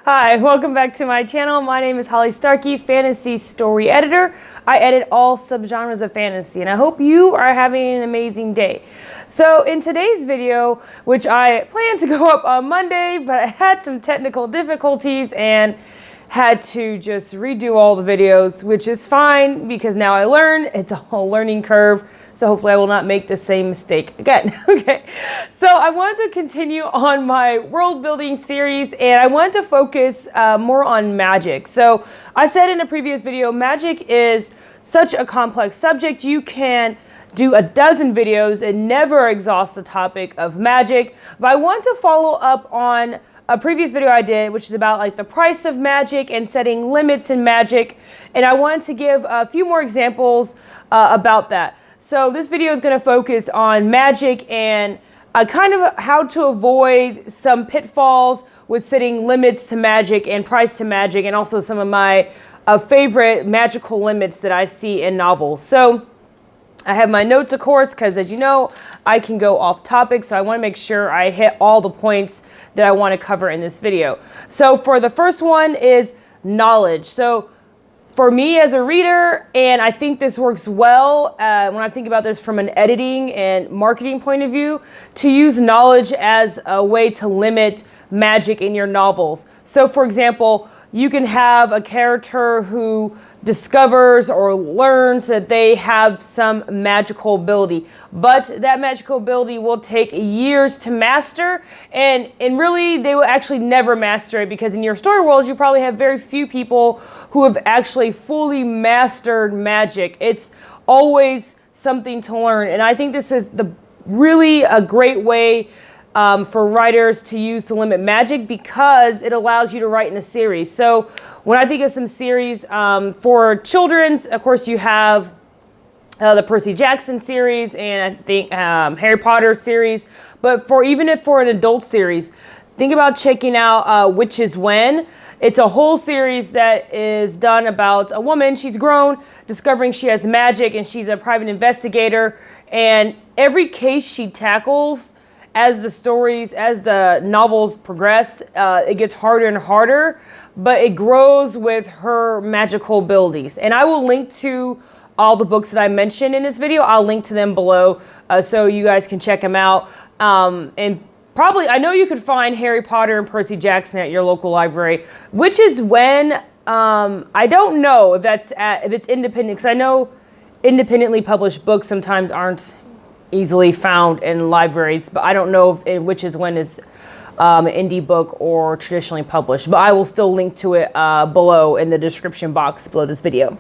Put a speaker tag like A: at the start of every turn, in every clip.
A: Hi, welcome back to my channel. My name is Holly Starkey, fantasy story editor. I edit all subgenres of fantasy, and I hope you are having an amazing day. So in today's video, which I planned to go up on Monday, but I had some technical difficulties and had to just redo all the videos, which is fine because now I learned. It's a whole learning curve. So hopefully I will not make the same mistake again. Okay, so I want to continue on my world building series, and I want to focus more on magic. So I said in a previous video, magic is such a complex subject. You can do a dozen videos and never exhaust the topic of magic. But I want to follow up on a previous video I did, which is about like the price of magic and setting limits in magic. And I want to give a few more examples about that. So this video is going to focus on magic and kind of how to avoid some pitfalls with setting limits to magic and price to magic, and also some of my favorite magical limits that I see in novels. So I have my notes, of course, because as you know, I can go off topic. So I want to make sure I hit all the points that I want to cover in this video. So for the first one is knowledge. So for me as a reader, and I think this works well when I think about this from an editing and marketing point of view, to use knowledge as a way to limit magic in your novels. So for example, you can have a character who discovers or learns that they have some magical ability, but that magical ability will take years to master, and really they will actually never master it, because in your story world you probably have very few people who have actually fully mastered magic. It's always something to learn, and I think this is really a great way for writers to use to limit magic, because it allows you to write in a series. So when I think of some series for children's, of course you have the Percy Jackson series, and I think Harry Potter series. But for an adult series, think about checking out Which Is When. It's a whole series that is done about a woman. She's grown, discovering she has magic, and she's a private investigator. And every case she tackles, as the novels progress, it gets harder and harder, but it grows with her magical abilities. And I will link to all the books that I mentioned in this video. I'll link to them below so you guys can check them out. And probably, I know you could find Harry Potter and Percy Jackson at your local library. Which Is When, I don't know if it's independent, because I know independently published books sometimes aren't easily found in libraries, but I don't know if Which Is When is an indie book or traditionally published, but I will still link to it below in the description box below this video.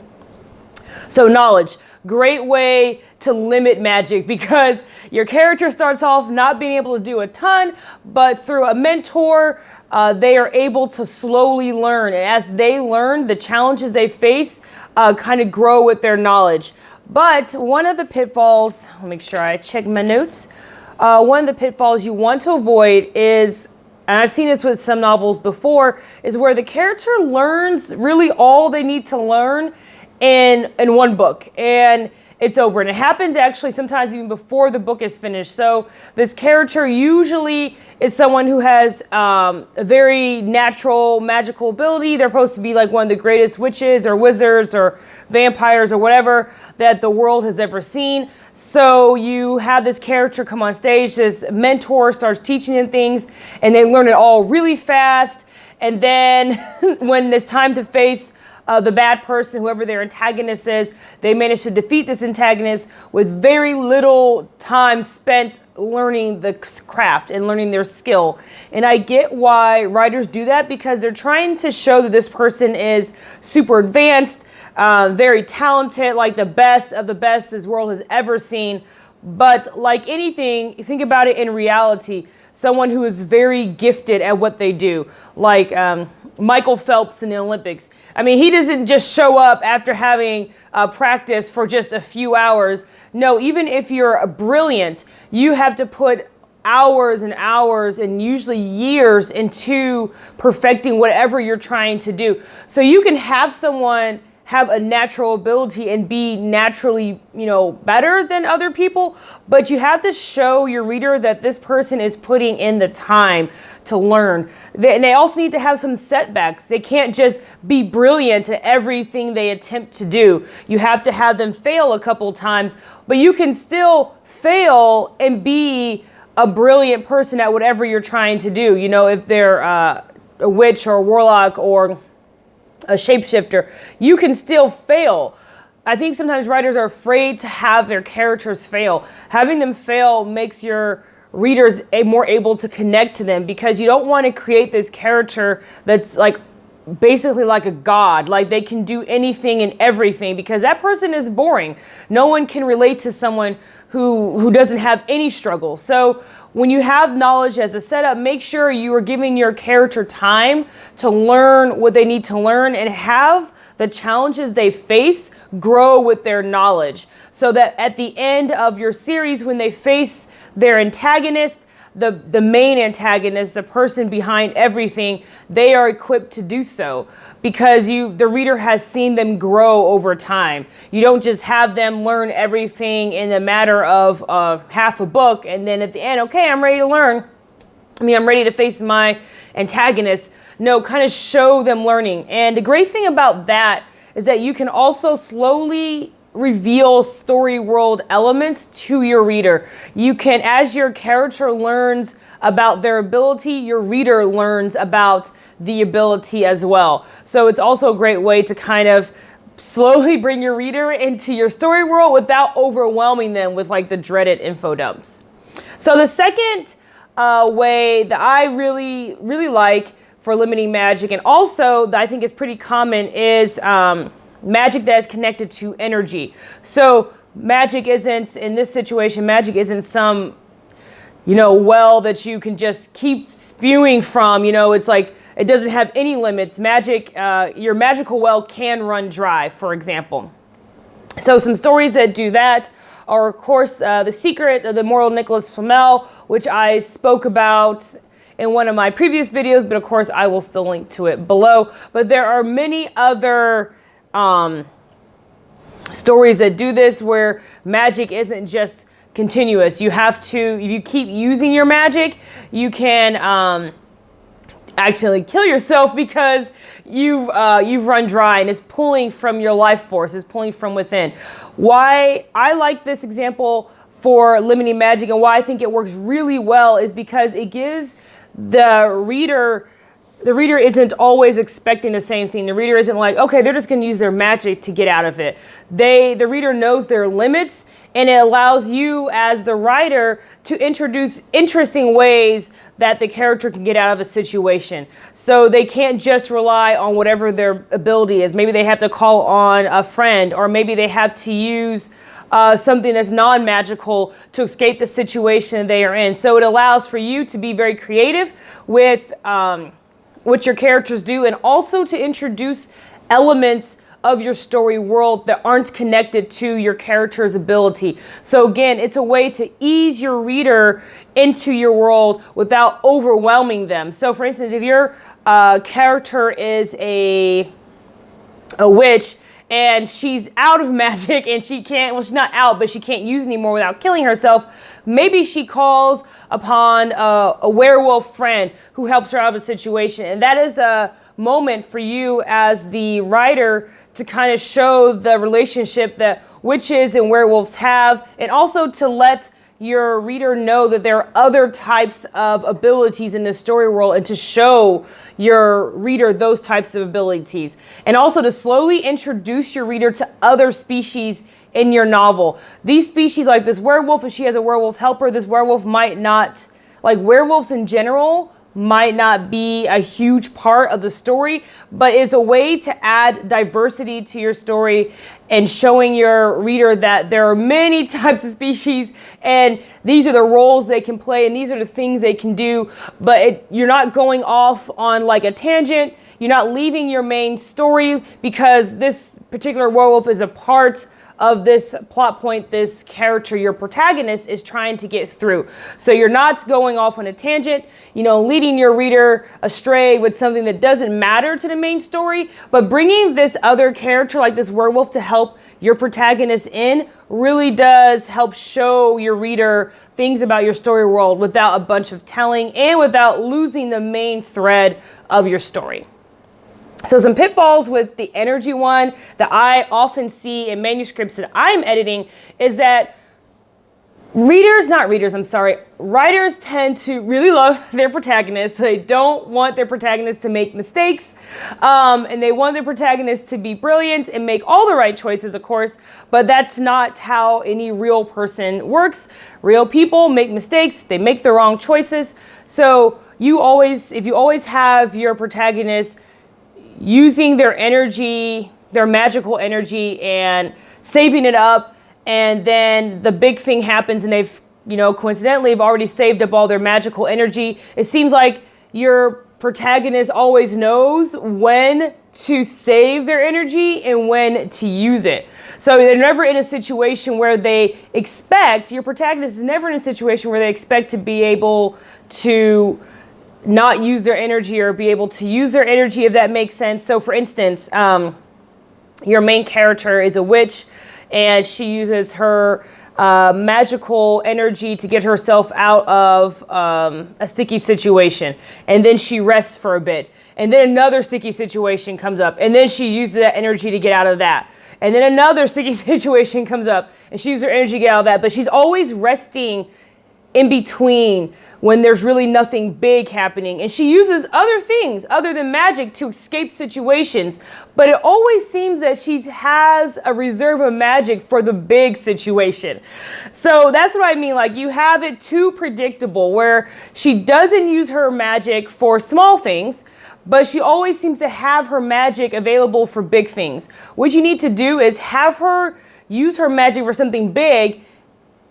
A: So knowledge, great way to limit magic, because your character starts off not being able to do a ton, but through a mentor, they are able to slowly learn. And as they learn, the challenges they face kind of grow with their knowledge. But one of the pitfalls, I'll make sure I check my notes. One of the pitfalls you want to avoid is, and I've seen this with some novels before, is where the character learns really all they need to learn in one book, and it's over. And it happens actually sometimes even before the book is finished. So this character usually is someone who has a very natural magical ability. They're supposed to be like one of the greatest witches or wizards or vampires or whatever that the world has ever seen. So you have this character come on stage, this mentor starts teaching them things, and they learn it all really fast. And then when it's time to face the bad person, whoever their antagonist is, they manage to defeat this antagonist with very little time spent learning the craft and learning their skill. And I get why writers do that, because they're trying to show that this person is super advanced, very talented, like the best of the best this world has ever seen. But like anything, think about it in reality. Someone who is very gifted at what they do, like Michael Phelps in the Olympics. I mean, he doesn't just show up after having practice for just a few hours. No, even if you're brilliant, you have to put hours and hours and usually years into perfecting whatever you're trying to do. So you can have someone have a natural ability and be naturally, better than other people, but you have to show your reader that this person is putting in the time to learn. And they also need to have some setbacks. They can't just be brilliant at everything they attempt to do. You have to have them fail a couple times, but you can still fail and be a brilliant person at whatever you're trying to do. If they're a witch or a warlock or a shapeshifter, you can still fail. I think sometimes writers are afraid to have their characters fail. Having them fail makes your readers more able to connect to them, because you don't want to create this character that's like basically like a god, like they can do anything and everything, because that person is boring. No one can relate to someone who doesn't have any struggle. So when you have knowledge as a setup, make sure you are giving your character time to learn what they need to learn, and have the challenges they face grow with their knowledge, so that at the end of your series, when they face their antagonist, the main antagonist, the person behind everything, they are equipped to do so, because the reader has seen them grow over time. You don't just have them learn everything in a matter of half a book, and then at the end, okay, I'm ready to learn. I'm ready to face my antagonist. No, kind of show them learning. And the great thing about that is that you can also slowly reveal story world elements to your reader. You can, as your character learns about their ability, your reader learns about the ability as well. So it's also a great way to kind of slowly bring your reader into your story world without overwhelming them with like the dreaded info dumps. So the second way that I really, really like for limiting magic, and also that I think is pretty common, is magic that is connected to energy. So magic isn't, in this situation, magic isn't some, well that you can just keep spewing from. It's like, it doesn't have any limits. Magic, your magical well can run dry, for example. So some stories that do that are, of course, The Secret of the Immortal Nicholas Flamel, which I spoke about in one of my previous videos, but of course I will still link to it below. But there are many other stories that do this, where magic isn't just continuous. You have to, if you keep using your magic, you can accidentally kill yourself, because you've run dry and it's pulling from your life force, it's pulling from within. Why I like this example for limiting magic, and why I think it works really well, is because it gives the reader isn't always expecting the same thing. The reader isn't like, okay, they're just going to use their magic to get out of it. The reader knows their limits, and it allows you as the writer to introduce interesting ways that the character can get out of a situation. So they can't just rely on whatever their ability is. Maybe they have to call on a friend, or maybe they have to use something that's non-magical to escape the situation they are in. So it allows for you to be very creative with what your characters do, and also to introduce elements of your story world that aren't connected to your character's ability. So again, it's a way to ease your reader into your world without overwhelming them. So for instance, if your character is a witch, and she's out of magic, and she can't, well, she's not out, but she can't use anymore without killing herself, maybe she calls upon a werewolf friend who helps her out of a situation. And that is a moment for you as the writer to kind of show the relationship that witches and werewolves have, and also to let your reader know that there are other types of abilities in the story world, and to show your reader those types of abilities. And also to slowly introduce your reader to other species in your novel. These species, like this werewolf, if she has a werewolf helper, this werewolf might not, like werewolves in general, might not be a huge part of the story, but is a way to add diversity to your story, and showing your reader that there are many types of species, and these are the roles they can play, and these are the things they can do. But you're not going off on like a tangent. You're not leaving your main story because this particular werewolf is a part of this plot point this character, your protagonist, is trying to get through. So you're not going off on a tangent, leading your reader astray with something that doesn't matter to the main story, but bringing this other character like this werewolf to help your protagonist in really does help show your reader things about your story world without a bunch of telling and without losing the main thread of your story. So some pitfalls with the energy one that I often see in manuscripts that I'm editing is that writers tend to really love their protagonists. They don't want their protagonists to make mistakes, and they want their protagonists to be brilliant and make all the right choices, of course, but that's not how any real person works. Real people make mistakes, they make the wrong choices. So if you always have your protagonist using their energy, their magical energy, and saving it up, and then the big thing happens and they've, coincidentally have already saved up all their magical energy, it seems like your protagonist always knows when to save their energy and when to use it. So they're never in a situation where your protagonist is never in a situation where they expect to be able to not use their energy or be able to use their energy, if that makes sense. So for instance, your main character is a witch and she uses her magical energy to get herself out of a sticky situation, and then she rests for a bit, and then another sticky situation comes up, and then she uses that energy to get out of that, and then another sticky situation comes up and she uses her energy to get out of that. But she's always resting in between when there's really nothing big happening. And she uses other things other than magic to escape situations. But it always seems that she has a reserve of magic for the big situation. So that's what I mean. Like, you have it too predictable where she doesn't use her magic for small things, but she always seems to have her magic available for big things. What you need to do is have her use her magic for something big,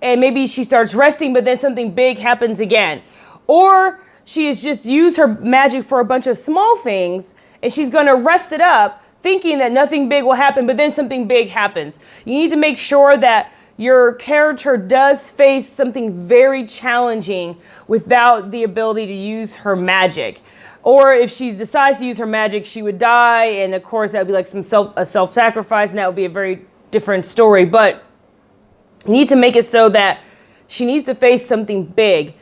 A: and maybe she starts resting, but then something big happens again. Or she has just used her magic for a bunch of small things, and she's going to rest it up, thinking that nothing big will happen, but then something big happens. You need to make sure that your character does face something very challenging without the ability to use her magic. Or if she decides to use her magic, she would die, and of course that would be like a self-sacrifice, and that would be a very different story. But you need to make it so that she needs to face something big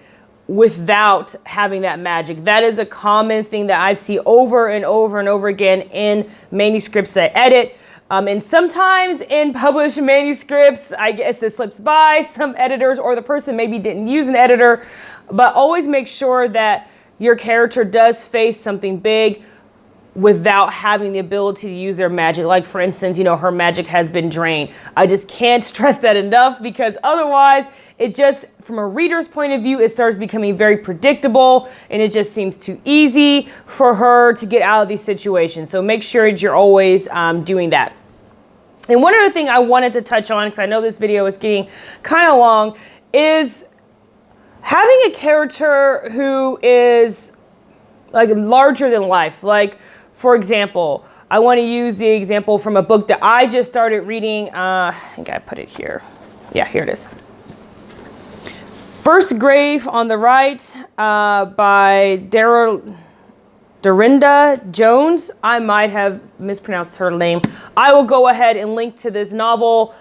A: without having that magic. That is a common thing that I've seen over and over and over again in manuscripts that I edit. And sometimes in published manuscripts, I guess it slips by some editors, or the person maybe didn't use an editor. But always make sure that your character does face something big without having the ability to use their magic. Like, for instance, her magic has been drained. I just can't stress that enough, because otherwise it just, from a reader's point of view, it starts becoming very predictable, and it just seems too easy for her to get out of these situations. So make sure you're always doing that. And one other thing I wanted to touch on, because I know this video is getting kind of long, is having a character who is like larger than life. Like, for example, I want to use the example from a book that I just started reading. I think I put it here. Yeah, here it is. First Grave on the Right by Darynda Jones. I might have mispronounced her name. I will go ahead and link to this novel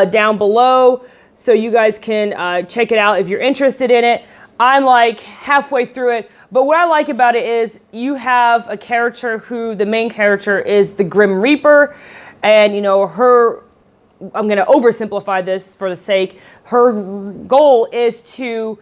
A: down below so you guys can check it out if you're interested in it. I'm like halfway through it. But what I like about it is you have a character who, the main character is the Grim Reaper, and I'm going to oversimplify this for the sake. Her goal is to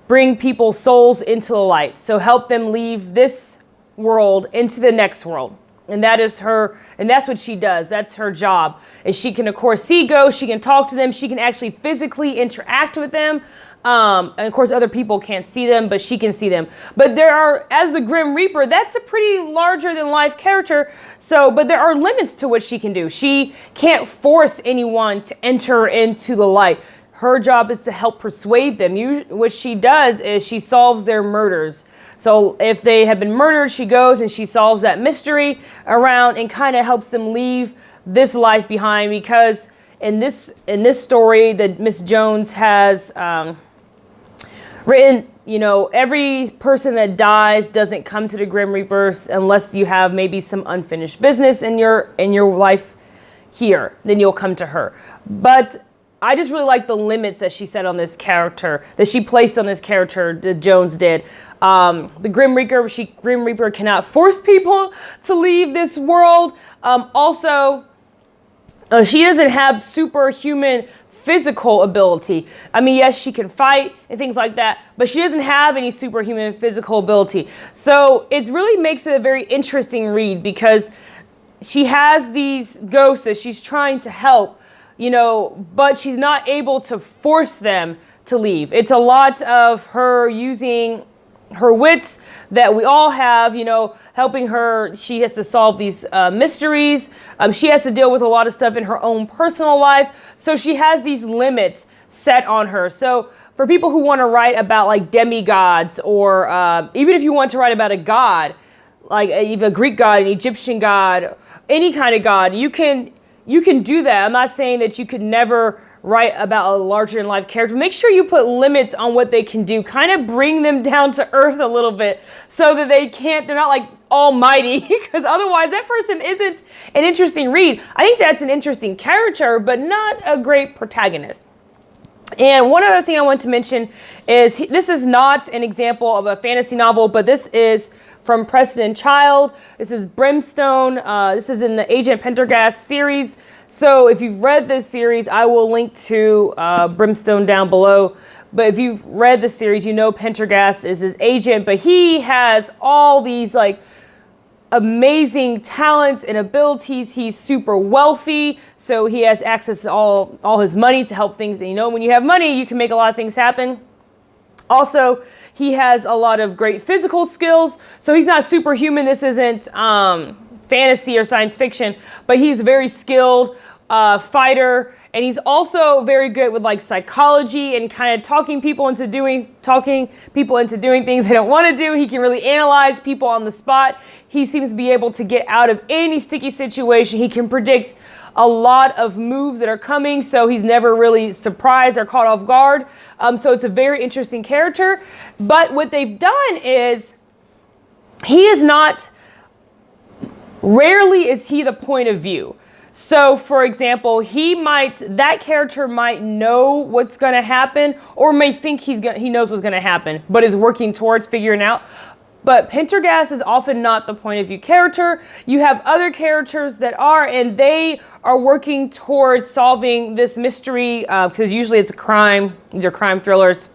A: bring people's souls into the light. So help them leave this world into the next world. And that is her, and that's what she does. That's her job. And she can, of course, see ghosts. She can talk to them. She can actually physically interact with them. And of course, other people can't see them, but she can see them. But as the Grim Reaper, that's a pretty larger than life character. But there are limits to what she can do. She can't force anyone to enter into the light. Her job is to help persuade them. What she does is she solves their murders. So if they have been murdered, she goes and she solves that mystery around and kind of helps them leave this life behind, because in this story that Miss Jones has written, you know, every person that dies doesn't come to the Grim Reapers unless you have maybe some unfinished business in your life here, then you'll come to her. But I just really like the limits that she set on this character, that she placed on this character, that Jones did. The Grim Reaper cannot force people to leave this world. Also, she doesn't have superhuman physical ability. I mean, yes, she can fight and things like that, but she doesn't have any superhuman physical ability. So it really makes it a very interesting read, because she has these ghosts that she's trying to help, you know, but she's not able to force them to leave. It's a lot of her using her wits that we all have, you know, helping her. She has to solve these mysteries. She has to deal with a lot of stuff in her own personal life. So she has these limits set on her. So for people who want to write about like demigods, or even if you want to write about a god, like a Greek god, an Egyptian god, any kind of god, you can do that. I'm not saying that you could never write about a larger than life character. Make sure you put limits on what they can do. Kind of bring them down to earth a little bit, so that they're not like almighty, because otherwise that person isn't an interesting read. I think that's an interesting character, but not a great protagonist. And one other thing I want to mention is this is not an example of a fantasy novel, but this is from Preston and Child. This is Brimstone. This is in the Agent Pendergast series. So if you've read this series, I will link to Brimstone down below. But if you've read the series, you know Pendergast is his agent, but he has all these like amazing talents and abilities. He's super wealthy, so he has access to all his money to help things. And you know, when you have money, you can make a lot of things happen. Also, he has a lot of great physical skills, so he's not superhuman. This isn't fantasy or science fiction, but he's a very skilled fighter, and he's also very good with like psychology and kind of talking people into doing things they don't want to do. He can really analyze people on the spot. He seems to be able to get out of any sticky situation. He can predict a lot of moves that are coming, so he's never really surprised or caught off guard. So it's a very interesting character. But what they've done is, rarely is he the point of view. So for example, that character might know what's going to happen, or may think he knows what's going to happen, but is working towards figuring out. But Pendergast is often not the point of view character. You have other characters that are, and they are working towards solving this mystery, because usually it's a crime. These are crime thrillers,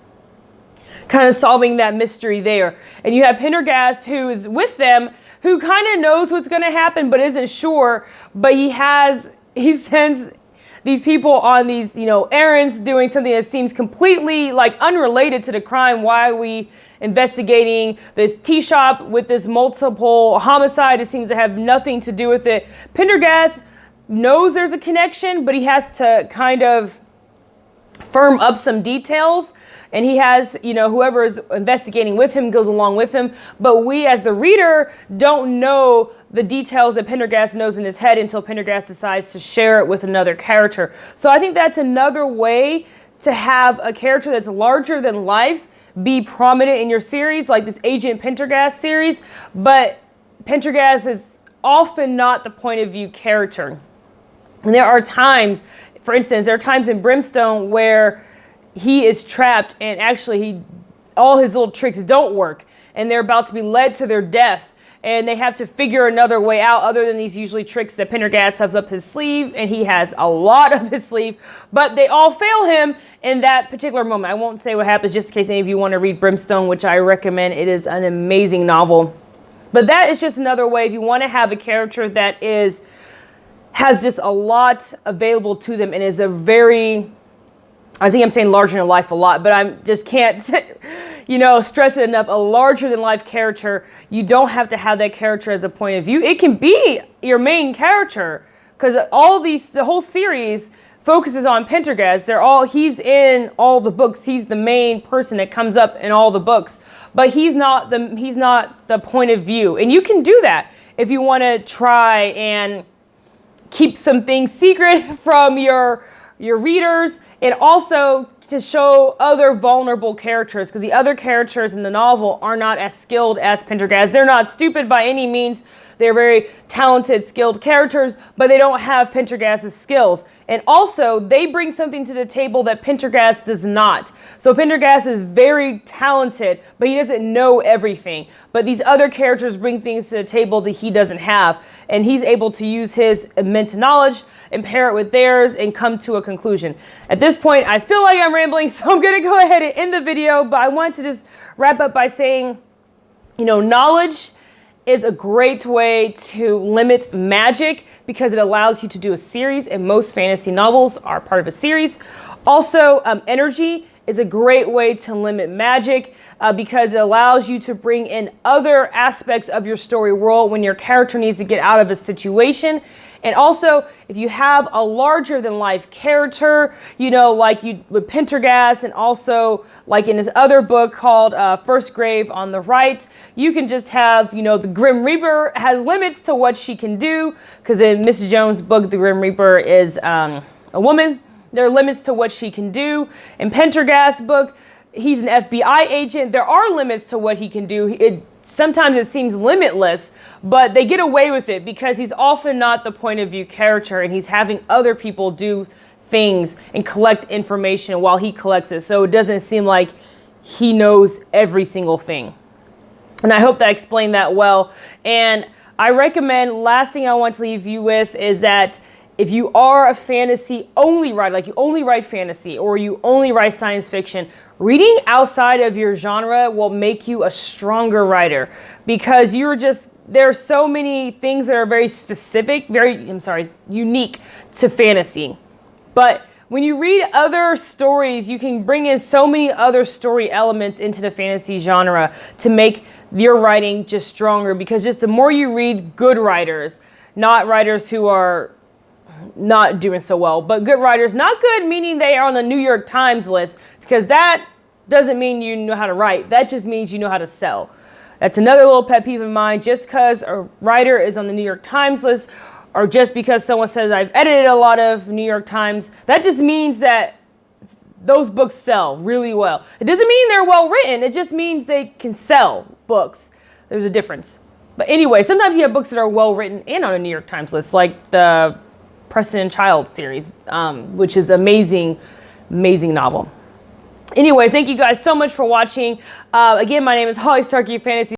A: kind of solving that mystery there. And you have Pendergast, who is with them, who kind of knows what's going to happen but isn't sure. But he sends these people on these, you know, errands, doing something that seems completely like unrelated to the crime. Why are we investigating this tea shop with this multiple homicide? It seems to have nothing to do with it. Pendergast knows there's a connection, but he has to kind of firm up some details. And he has, you know, whoever is investigating with him goes along with him. But we as the reader don't know the details that Pendergast knows in his head until Pendergast decides to share it with another character. So I think that's another way to have a character that's larger than life be prominent in your series, like this Agent Pendergast series. But Pendergast is often not the point of view character. And there are times, for instance, there are times in Brimstone where he is trapped, and actually all his little tricks don't work, and they're about to be led to their death, and they have to figure another way out other than these usually tricks that Pendergast has up his sleeve, and he has a lot of his sleeve, but they all fail him in that particular moment. I won't say what happens, just in case any of you want to read Brimstone, which I recommend. It is an amazing novel. But that is just another way if you want to have a character that has just a lot available to them and is a very, I think I'm saying larger than life a lot, but I just can't, stress it enough. A larger than life character, you don't have to have that character as a point of view. It can be your main character, because the whole series focuses on Pendergast. He's in all the books. He's the main person that comes up in all the books, but he's not the point of view. And you can do that if you want to try and keep some things secret from your your readers, and also to show other vulnerable characters, because the other characters in the novel are not as skilled as Pendergast. They're not stupid by any means. They're very talented, skilled characters, but they don't have Pendergast's skills. And also, they bring something to the table that Pendergast does not. So Pendergast is very talented, but he doesn't know everything. But these other characters bring things to the table that he doesn't have. And he's able to use his immense knowledge and pair it with theirs and come to a conclusion. At this point, I feel like I'm rambling, so I'm going to go ahead and end the video. But I want to just wrap up by saying, knowledge is a great way to limit magic because it allows you to do a series, and most fantasy novels are part of a series. Also, energy is a great way to limit magic because it allows you to bring in other aspects of your story world when your character needs to get out of a situation. And also, if you have a larger than life character, like you with Pendergast, and also like in his other book called First Grave on the Right, you can just have, the Grim Reaper has limits to what she can do, because in Mrs. Jones' book, the Grim Reaper is a woman. There are limits to what she can do. In Pendergast's book, he's an FBI agent. There are limits to what he can do. Sometimes it seems limitless, but they get away with it because he's often not the point of view character, and he's having other people do things and collect information while he collects it. So it doesn't seem like he knows every single thing. And I hope that I explained that well. And I recommend, last thing I want to leave you with is that if you are a fantasy only writer, like you only write fantasy or you only write science fiction, reading outside of your genre will make you a stronger writer, because there's so many things that are very specific, unique to fantasy. But when you read other stories, you can bring in so many other story elements into the fantasy genre to make your writing just stronger, because just the more you read good writers, not writers who are not doing so well, but good writers, not good meaning they are on the New York Times list, because that doesn't mean you know how to write. That just means you know how to sell. That's another little pet peeve of mine. Just because a writer is on the New York Times list, or just because someone says I've edited a lot of New York Times, that just means that those books sell really well. It doesn't mean they're well written. It just means they can sell books. There's a difference. But anyway, sometimes you have books that are well written and on a New York Times list, like the Preston and Child series, which is amazing novel. Anyway, thank you guys so much for watching. Again, my name is Holly Starkey Fantasy